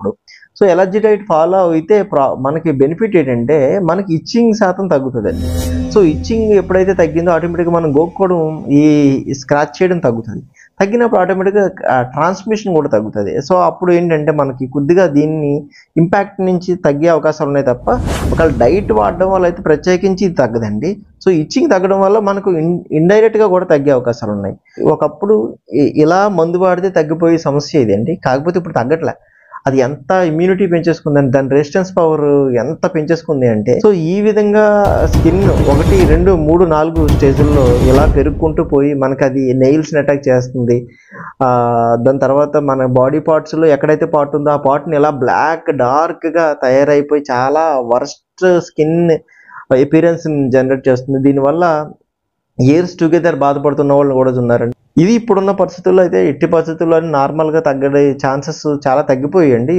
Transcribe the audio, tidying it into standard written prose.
అప్పుడు. So allergy diet follow అయితే మనకి బెనిఫిట్ ఏంటంటే మనకి ఇచ్చింగ్ శాతం తగ్గుతుందండి. సో ఇచ్చింగ్ ఎప్పుడైతే తగ్గిందో ఆటోమేటిక్గా మనం గోక్కోవడం, ఈ స్క్రాచ్ చేయడం తగ్గుతుంది. తగ్గినప్పుడు ఆటోమేటిక్గా ట్రాన్స్మిషన్ కూడా తగ్గుతుంది. సో అప్పుడు ఏంటంటే మనకి కొద్దిగా దీన్ని ఇంపాక్ట్ నుంచి తగ్గే అవకాశాలు ఉన్నాయి తప్ప ఒకవేళ డైట్ వాడడం వల్ల అయితే ప్రత్యేకించి ఇది తగ్గదండి. సో ఇచ్చింగ్ తగ్గడం వల్ల మనకు ఇండైరెక్ట్గా కూడా తగ్గే అవకాశాలు ఉన్నాయి. ఒకప్పుడు ఇలా మందు వాడితే తగ్గిపోయే సమస్య ఇదండి. కాకపోతే ఇప్పుడు తగ్గట్లే. అది ఎంత ఇమ్యూనిటీ పెంచేసుకుందని, దాని రెసిస్టెన్స్ పవర్ ఎంత పెంచేసుకుంది అంటే, సో ఈ విధంగా స్కిన్ 1, 2, 3, 4 స్టేజ్ల్లో ఇలా పెరుగుకుంటూ పోయి మనకు అది నెయిల్స్ని అటాక్ చేస్తుంది. దాని తర్వాత మన బాడీ పార్ట్స్లో ఎక్కడైతే పార్ట్ ఉందో ఆ పార్ట్ని ఇలా బ్లాక్ డార్క్గా తయారైపోయి చాలా వర్స్ట్ స్కిన్ అపియరెన్స్ జనరేట్ చేస్తుంది. దీనివల్ల ఇయర్స్ టుగెదర్ బాధపడుతున్న వాళ్ళు కూడా ఉన్నారండి. ఇది ఇప్పుడున్న పరిస్థితుల్లో అయితే ఎట్టి పరిస్థితుల్లో నార్మల్గా తగ్గడే ఛాన్సెస్ చాలా తగ్గిపోయాయండి.